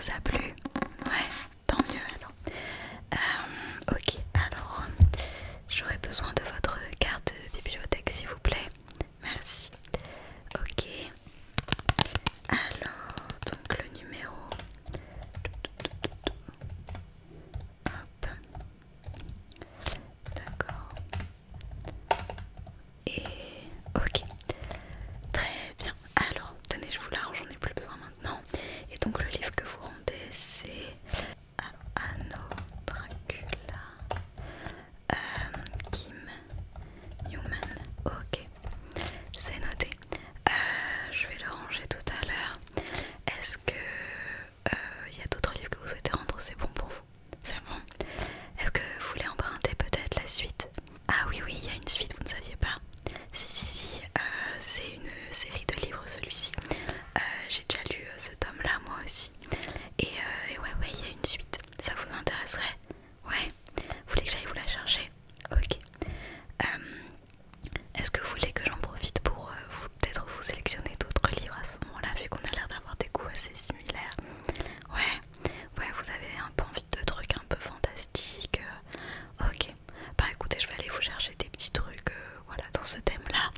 vous a plu? Ouais, tant mieux alors. Ok, alors j'aurais besoin de votre carte de bibliothèque s'il vous plaît. Merci. Ok. Alors, donc le numéro. Hop. D'accord. Et ok. Très bien. Alors, tenez, je vous la range, j'en ai plus besoin maintenant. Et donc le livre que vous rendez, c'est Anno Dracula. Kim Newman. Ok. C'est noté. Je vais le ranger tout à l'heure. Est-ce que y a d'autres livres que vous souhaitez rendre? C'est bon pour vous? C'est bon. Est-ce que vous voulez emprunter peut-être la suite? Ah oui, oui, il y a une suite, vous ne saviez pas? Si, c'est une série de livres celui-ci. J'ai déjà lu ce tome-là moi aussi. Et ouais, il y a une suite. Ça vous intéresserait? Ouais. Vous voulez que j'aille vous la chercher? Ok. Est-ce que vous voulez que j'en profite pour vous peut-être vous sélectionner d'autres livres à ce moment-là, vu qu'on a l'air d'avoir des goûts assez similaires? Ouais, vous avez un peu envie de trucs un peu fantastiques. Ok. Bah écoutez, je vais aller vous chercher des petits trucs voilà, dans ce thème-là.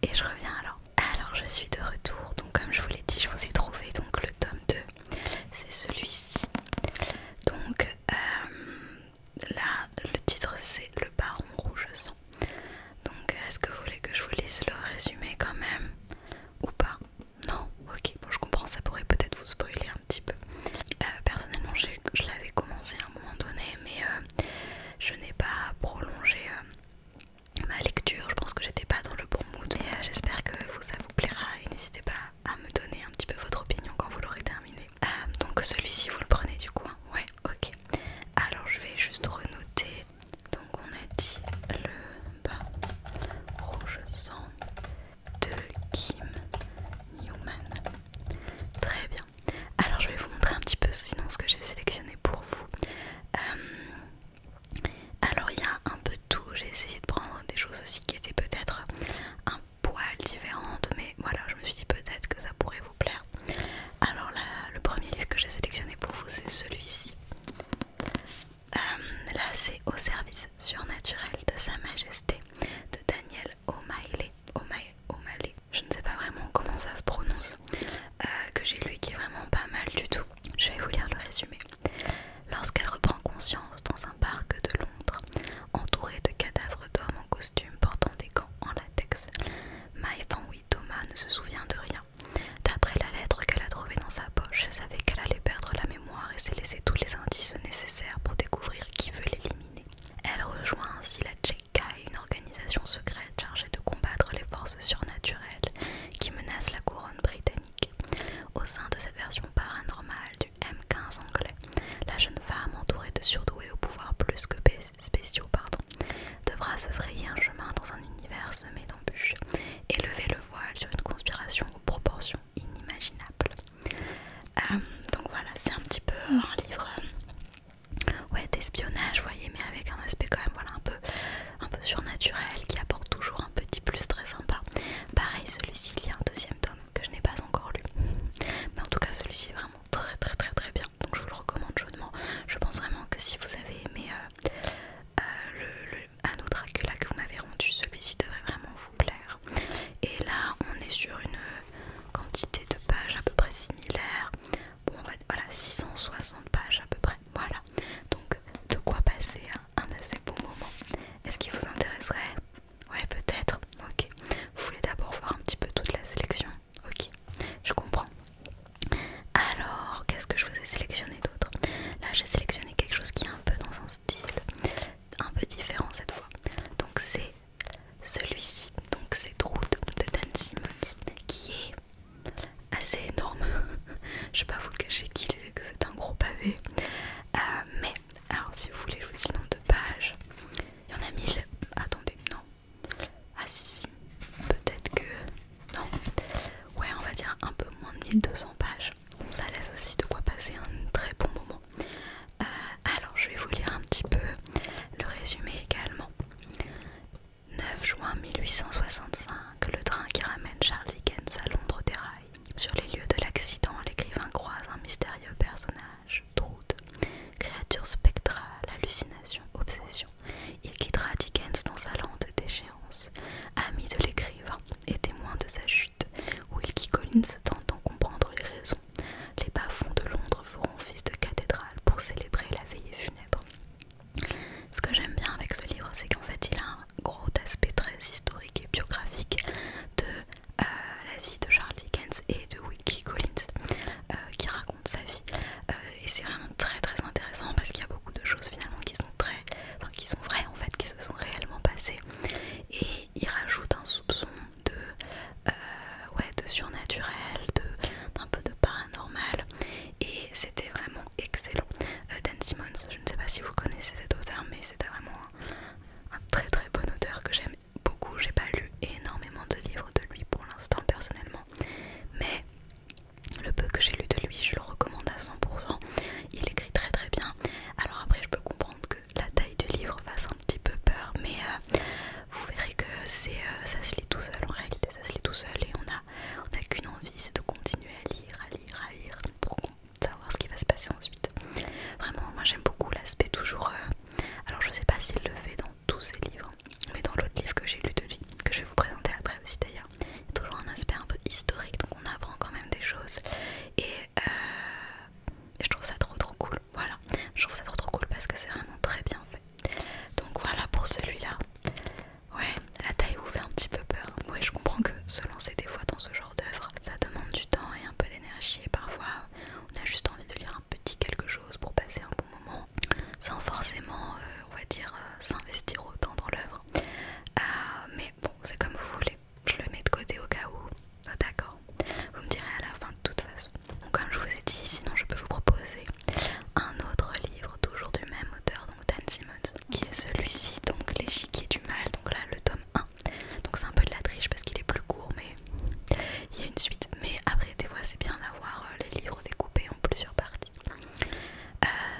Et je reviens alors. Alors je suis de retour. Donc comme je vous l'ai dit, je vous ai trouvé donc le tome 2. C'est celui-ci. Donc là, le titre c'est Le Baron Rouge Sang. Donc est-ce que vous voulez que je vous lise le résumé quand même? Ou pas? Non? Ok, bon je comprends, ça pourrait peut-être vous spoiler un petit peu. Personnellement je l'avais commencé à un moment donné, mais je n'ai pas prolongé ma lecture. Je pense que j'étais pas dans le bon mood. Et j'espère que ça vous plaira et n'hésitez pas à me donner un petit peu votre opinion quand vous l'aurez terminé. Donc celui-ci vous le prenez du coup, hein? Ouais, ok. Alors je vais juste renoter. Donc on a dit Le Baron Rouge Sang de Kim Newman. Très bien. Alors je vais vous montrer un petit peu sinon ce que j'ai sélectionné pour vous. Alors il y a un peu de tout. J'ai essayé de prendre des choses aussi qui étaient peut-être un poil différentes, mais voilà, je me suis dit peut-être que ça pourrait vous plaire. Alors là, le premier livre que j'ai sélectionné pour vous, c'est celui-ci. Là, c'est Au service surnaturel de Sa Majesté de Daniel O'Malley. Je ne sais pas vraiment comment ça se prononce, que j'ai lu, qui est vraiment pas mal du tout. Je vais vous lire le résumé. Lorsqu'elle reprend conscience dans un parc de Londres, entourée de cadavres d'hommes en costume portant des gants en latex, Mai Fanhui Thomas ne se souvient de rien. D'après la lettre qu'elle a trouvée dans sa poche, elle savait qu'elle allait perdre la mémoire et s'est laissé tous les indices nécessaires pour découvrir qui veut l'éliminer. Elle rejoint ainsi la JK, une organisation secrète chargée de combattre les forces surnaturelles qui menacent la couronne britannique. Au sein de cette version paranormale du M15 anglais, la jeune femme, entourée de surdoués aux pouvoirs plus que spéciaux, devra se frayer un chemin dans un univers semé d'embûches et lever le voile sur une conspiration aux proportions inimaginables. Donc voilà, c'est un petit peu un livre d'espionnage, vous voyez, mais avec un aspect quand même voilà, un peu surnaturel qui apporte toujours un petit plus très sympa. Pareil, celui-ci, il y a un deuxième tome que je n'ai pas encore lu, mais en tout cas celui-ci est vraiment très bien, donc je vous le recommande chaudement. Je pense vraiment que si vous avez aimé le Anno Dracula que vous m'avez rendu, celui-ci devrait vraiment vous plaire. Et là on est sur une quantité de pages à peu près similaire. Bon, voilà, 660 pages à peu près, voilà, donc de quoi passer un assez bon moment. Est-ce qu'il vous intéresserait?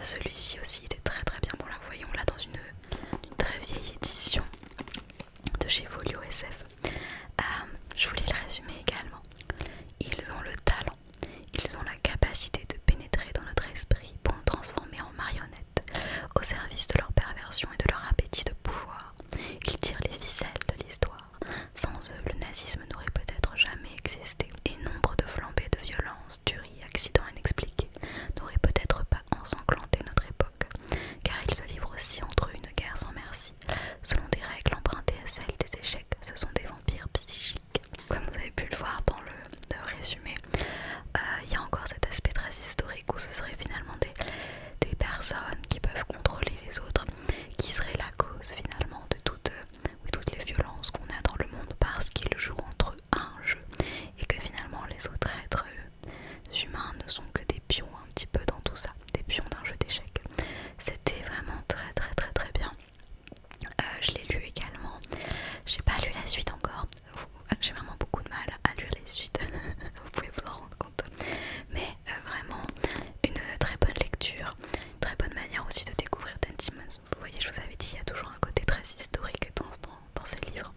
Celui-ci aussi était très très bien. Bon là voyons là dans une très vieille édition de chez Folio SF. Je voulais le résumer également. Ils ont le talent, ils ont la capacité de pénétrer dans notre esprit pour nous transformer en marionnettes au service de leur perversion et de leur appétit de pouvoir. Ils tirent les ficelles de l'histoire. Sans eux, le nazisme n'aurait peut-être jamais existé et nombre de flambées de violence, tueries, accidents inexpliqués n'auraient peut-être pas ensanglanté notre époque, car ils se livrent aussi entre eux une guerre sans merci. Selon des règles empruntées à celles des échecs, ce sont des vampires psychiques. Comme vous avez pu le voir dans le résumé, il y a encore cet aspect très historique où ce serait finalement des personnes qui peuvent contrôler les autres, qui seraient la cause finalement de toutes les violences qu'on a dans le monde parce qu'ils jouent entre eux à un jeu et que finalement les autres êtres humains ne sont que des pions un petit peu dans tout ça, des pions d'un jeu d'échecs. C'était vraiment très très très très bien. Je l'ai lu également, j'ai pas lu la suite encore, j'ai vraiment beaucoup de mal à lire les suites, vous pouvez vous en rendre compte, mais vraiment une très bonne lecture, une très bonne manière aussi de découvrir Dan Simmons. Vous voyez, je vous avais dit, il y a toujours un côté très historique dans ces livres,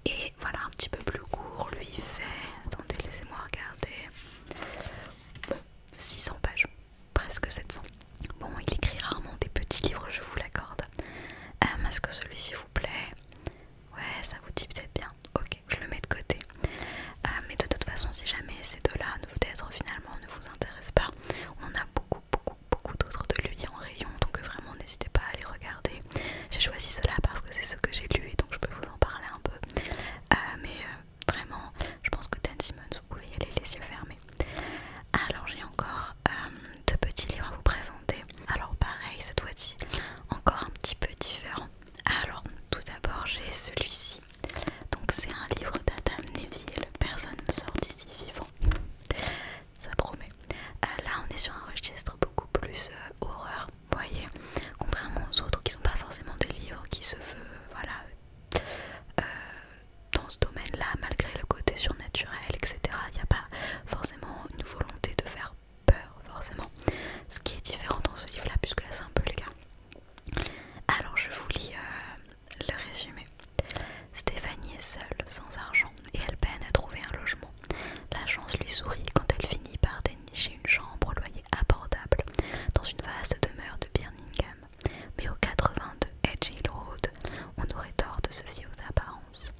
et voilà, un petit peu plus court, lui il fait, attendez, laissez-moi regarder, 600 pages, presque 700. Bon, il écrit rarement des petits livres, je vous l'accorde. Est-ce que celui-ci vous plaît? Ouais, ça vous dit peut-être bien. Ok, je le mets de côté. Mais de toute façon, si jamais ces deux-là peut-être finalement ne vous intéressent pas, on en a beaucoup d'autres de lui en rayon, donc vraiment n'hésitez pas à les regarder. J'ai choisi cela parce que c'est ce que j'ai lu et donc je peux vous en parler un peu. Vraiment, je pense que Dan Simmons, vous pouvez y aller les yeux fermés. Alors j'ai encore deux petits livres à vous présenter. Alors pareil, cette fois-ci, encore un petit peu différent. Alors tout d'abord j'ai celui-ci. Donc c'est un livre d'Adam Neville, personne ne sort d'ici vivant. Ça promet. Là on est sur un registre beaucoup plus horreur, vous voyez. Contrairement aux autres qui sont pas forcément des livres qui se veulent, voilà, dans ce domaine-là, malgré le côté surnaturel, etc. Il n'y a pas forcément une volonté de faire peur, forcément. Ce qui est différent dans ce livre-là, puisque là c'est un peu le cas. Alors je vous lis le résumé. Stéphanie est seule, sans argent, et elle peine à trouver un logement. La chance lui sourit quand elle finit par dénicher une chambre au loyer abordable dans une vaste demeure de Birmingham. Mais au 82 Edge Hill Road, on aurait tort de se fier aux apparences.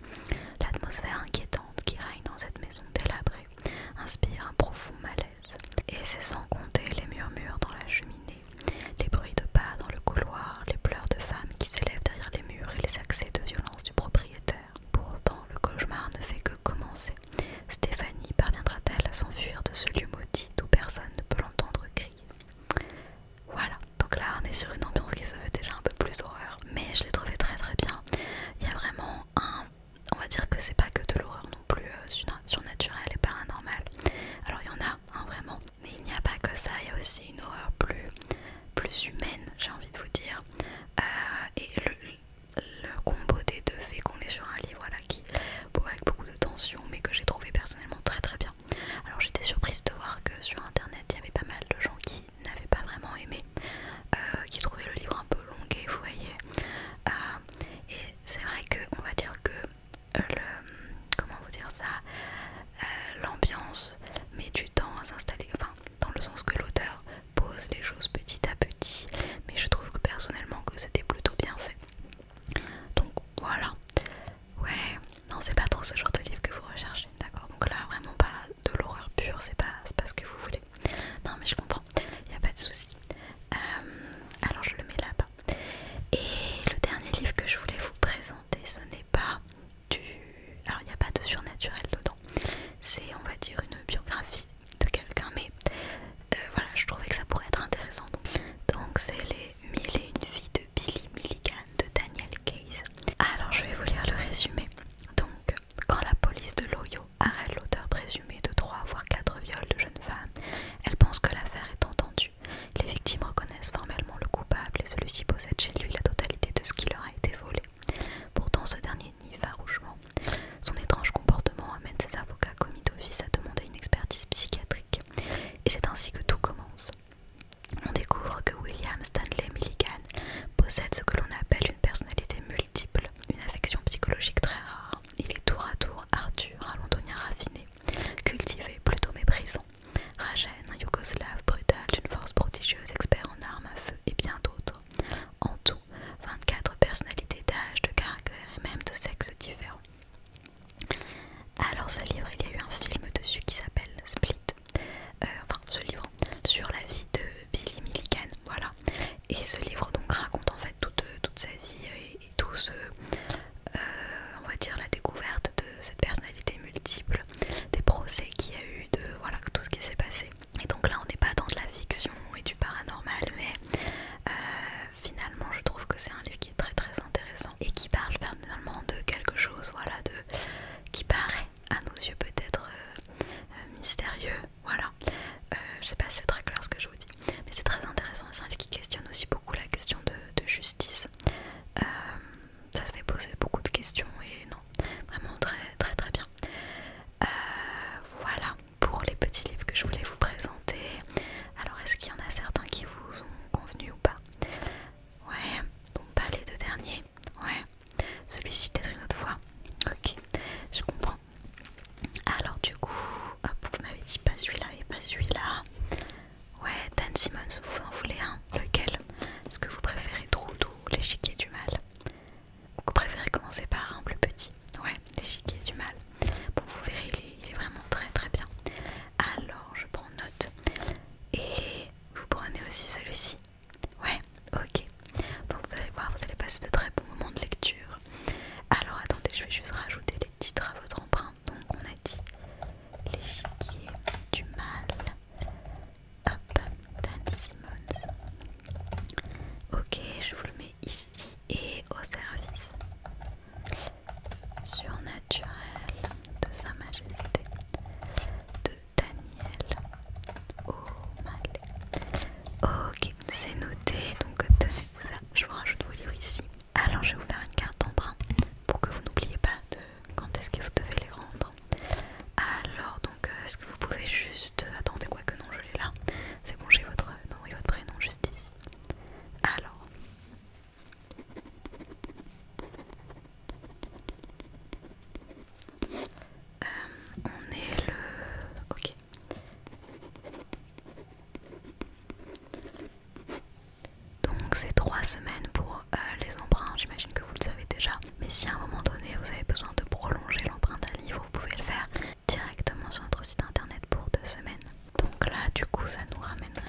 L'atmosphère inquiétante qui règne dans cette maison délabrée inspire un profond malaise. Et c'est sans compter les murmures dans la cheminée, les bruits de pas dans le couloir, les pleurs de femmes qui s'élèvent derrière les murs et les accès de violence du propriétaire. Pourtant, le cauchemar ne fait que commencer. Stéphanie parviendra-t-elle à s'enfuir de ce lieu maudit où personne ne peut l'entendre crier? Voilà, donc là on est sur une ambiance qui se veut déjà un peu plus horreur, mais je l'ai trouvé très très bien. Il y a vraiment on va dire que c'est pas que de l'horreur non plus surnaturelle et paranormale. Alors il y en a vraiment, mais il n'y a pas que ça, il y a aussi une horreur plus humaine, j'ai envie de vous dire. Et le combo des deux fait qu'on est sur un livre voilà, qui avec beaucoup de tension, mais que j'ai trouvé personnellement très très bien. Alors j'étais surprise de voir que sur internet il y avait pas mal de gens qui n'avaient pas vraiment aimé, qui trouvaient le livre un peu longué, vous voyez. Et c'est vrai que on va dire que comment vous dire ça, l'ambiance met du temps à s'installer, enfin dans le sens que l'auteur pose les choses petit à petit, mais je trouve que personnellement que c'était plutôt bien fait. Donc voilà, ouais, non c'est pas trop ce genre de livre que vous recherchez, d'accord? Donc là vraiment pas de l'horreur pure, c'est pas ce que vous voulez. Non mais je comprends, y a pas de souci. Alors je le mets là-bas. Et le dernier livre que je voulais vous présenter, ce n'est pas du... Alors il n'y a pas de surnaturel dedans, c'est on va dire une biographie de quelqu'un, mais voilà, je trouvais que ça pourrait être intéressant. Donc c'est les 1001 vies de Billy Milligan de Daniel Case. Alors je vais vous lire le résumé. Donc, quand la police de l'Ohio arrête l'auteur présumé de 3 voire 4 viols de jeunes femmes, elle pense que l'affaire est entendue. Les victimes reconnaissent formellement le coupable et celui-ci possède chez lui la totalité de ce qui leur a été volé. Pourtant ce dernier nie farouchement. Son étrange comportement amène ses avocats commis d'office à demander une expertise psychiatrique. Et c'est ainsi que tout commence. On découvre que William yougoslave brutal d'une force prodigieuse, expert en armes à feu et bien d'autres. En tout, 24 personnalités d'âge, de caractère et même de sexe différents. Alors ce livre, il y a eu un film dessus qui s'appelle Split, enfin ce livre sur la vie de Billy Milligan, voilà. Et ce livre donc raconte en fait toute sa vie et tout ce, on va dire la découverte de cette personnalité multiple, des procès qu'il y a eu, de voilà tout ce qui s'est passé. Et donc là on n'est pas dans de la fiction et du paranormal, mais finalement je trouve que c'est un livre qui est très très intéressant et qui parle finalement de quelque chose, voilà, qui paraît à nos yeux peut-être mystérieux, voilà. Je sais pas si c'est très clair ce que je vous dis, mais c'est très intéressant. C'est un livre qui questionne aussi beaucoup la question de justice. Ça se fait poser beaucoup de questions et non, vraiment très très très bien. Voilà pour les petits livres que je voulais vous présenter. Alors est-ce qu'il y en a certains qui vous ont convenu ou pas? Ouais, donc pas les deux derniers. Ouais, celui-ci peut-être une autre fois. Ok, je comprends. Alors du coup, hop, vous m'avez dit pas celui-là et pas celui-là. Ouais, Dan Simmons, vous en voulez un? Lequel? Est-ce que vous préférez Troutou ou l'échiquier du mal? Ou vous préférez commencer par un plus petit? Ouais, l'échiquier du mal. Bon, vous verrez, il est vraiment très très bien. Alors, je prends note. Et vous prenez aussi celui-ci. Ouais, ok. Bon, vous allez voir, vous allez passer de très bons moments de lecture. Alors, attendez, je vais juste rajouter les titres à votre empreinte. Donc, on a dit l'échiquier du mal. Hop, Dan Simmons. Ok, je vous le mets ici et au service. Surnaturel de Sa Majesté de Daniel O'Malley. Ok, c'est noté, donc tenez ça, je vous rajoute vos livres ici. Alors je vais vous faire une carte d'emprunt pour que vous n'oubliez pas de quand est-ce que vous devez les rendre. Alors donc est-ce que vous pouvez juste... Attendez, quoi que non, je l'ai là. C'est bon, j'ai votre nom et votre prénom juste ici. Alors... on est le... Ok. Donc c'est 3 semaines pour les emprunts, j'imagine que vous le savez déjà. Mais si à un moment donné vous avez besoin de prolonger l'emprunt d'un livre, vous pouvez le faire directement sur notre site internet pour 2 semaines. Donc là du coup ça nous ramènerait